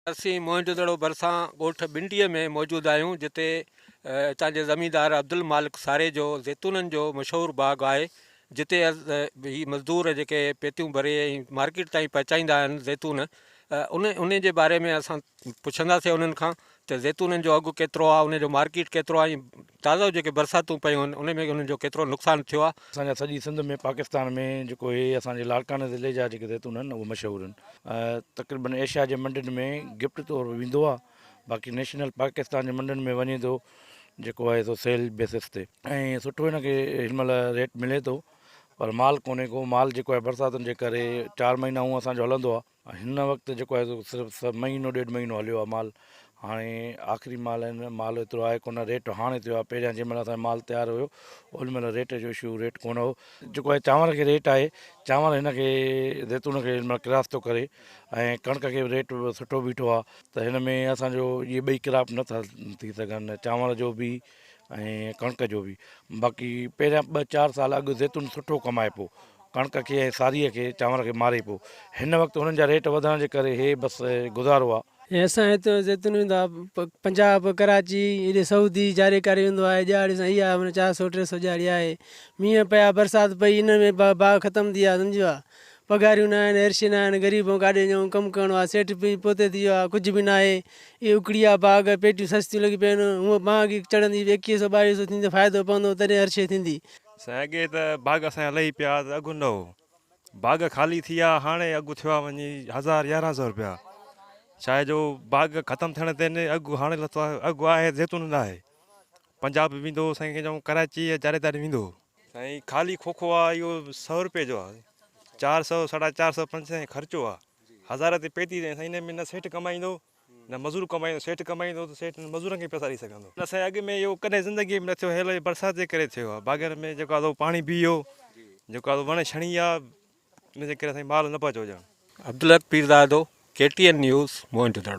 असीं मोइंजोदड़ो भरिसां ॻोठ बिंडीअ में मौजूदु आहियूं, जिते हितां जे ज़मींदार अब्दुल मालिक सारे जो ज़ैतूननि जो मशहूरु बाग़ आहे, जिते ही मज़दूर जेके पेतियूं भरे ऐं मार्केट ताईं पहुचाईंदा आहिनि ज़ैतून। उन जे बारे में असां पुछंदासीं उन्हनि खां त ज़ैतूननि जो अघु केतिरो आहे, उन जो मार्केट केतिरो आहे, ऐं ताज़ो जेके बरसातूं पयूं आहिनि उन में उन्हनि जो केतिरो नुक़सानु थियो आहे। असांजा सॼी सिंध में पाकिस्तान में जेको हे असांजे लाड़काने ज़िले जा जेके ज़ैतून आहिनि उहे मशहूरु आहिनि। तक़रीबन एशिया जे मंडियुनि में गिफ्ट तौर वेंदो आहे, बाक़ी नेशनल पाकिस्तान जे मंडियुनि में वञे थो जेको आहे सो सेल बेसिस ते, ऐं सुठो हिनखे हिनमहिल रेट मिले थो। पर माल कोन्हे को, माल जेको आहे बरसातुनि जे करे 4 महीना हूअं असांजो हलंदो आहे। हिन वक़्तु जेको आहे सो सिर्फ़ु महीनो 1.5 महीनो हलियो आहे माल। हाणे आख़िरी माल आहिनि, माल एतिरो आहे कोन, रेट हाणे थियो आहे। पहिरियां जंहिं महिल असांजो माल तयारु हुयो ओॾी महिल रेट जो इशू, रेट कोन हो। जेको आहे चांवर खे रेट आहे, चांवर हिनखे ज़ैतून खे हिन महिल क्रॉस थो करे, ऐं कणिक खे बि रेट सुठो बीठो आहे। त हिन में असांजो इहे ॿई क्रॉप नथा थी सघनि, चांवर जो बि ऐं कणिक जो बि। बाक़ी पहिरियां 2-4 साल अॻु ज़ैतून सुठो कमाए पियो, कणिक खे ऐं सारीअ खे चांवर खे मारे पियो। हिन वक़्तु हुननि जा रेट वधण जे करे हे बसि गुज़ारो आहे। ऐं असां हिते ज़ैतून वेंदा पंजाब, कराची, हेॾे सऊदी जारे करे वेंदो आहे। ॾियारी सां इहा 400-300 ॾियारी आहे। मींहं पिया, बरसाति पई, इन में बाग ख़तमु थी विया, सम्झो आहे। पघारियूं न आहिनि, एरशी न आहिनि, ग़रीब काॾे ॼऊं कमु करिणो आहे, सेठ बि पोते थी वियो आहे, कुझु बि न आहे। इहे उकड़ी आहे बाग, पेटियूं सस्तियूं लॻी पियूं आहिनि। हूअं महांगी चढ़ंदी 2100-2200 थींदी, फ़ाइदो पवंदो तॾहिं हर्षे थींदी। अॻे त बाग असांजा लही पिया त अघु न हो, बाग ख़ाली थी विया, हाणे अघु थियो आहे वञी 1000-1100 रुपया। छाहे जो बाग ख़तमु थियण ते अघु हाणे लथो आहे, अघु आहे ज़ैतून न आहे। पंजाब वेंदो साईं, खे चऊं कराची या जारेदारी वेंदो साईं, ख़ाली खोखो आहे इहो 100 रुपए जो आहे। 400, 450, 500 ख़र्चो आहे। 1000 ते पेती साईं, हिन में न सेठ कमाईंदो न मज़ूर कमाईंदो। सेठ कमाईंदो त सेठ मज़ूरनि खे पैसा ॾेई सघंदो। असांजे अॻु में इहो कॾहिं ज़िंदगी में न थियो, हेल बरसाति जे करे थियो आहे। बाग़नि में जेको आहे पाणी बि वियो, जेको आहे वण छणी आहे, इन जे करे असांखे माल न पियो अचे वञणु। Abdul Pirzado, KTN news, मोइंजोदड़ो।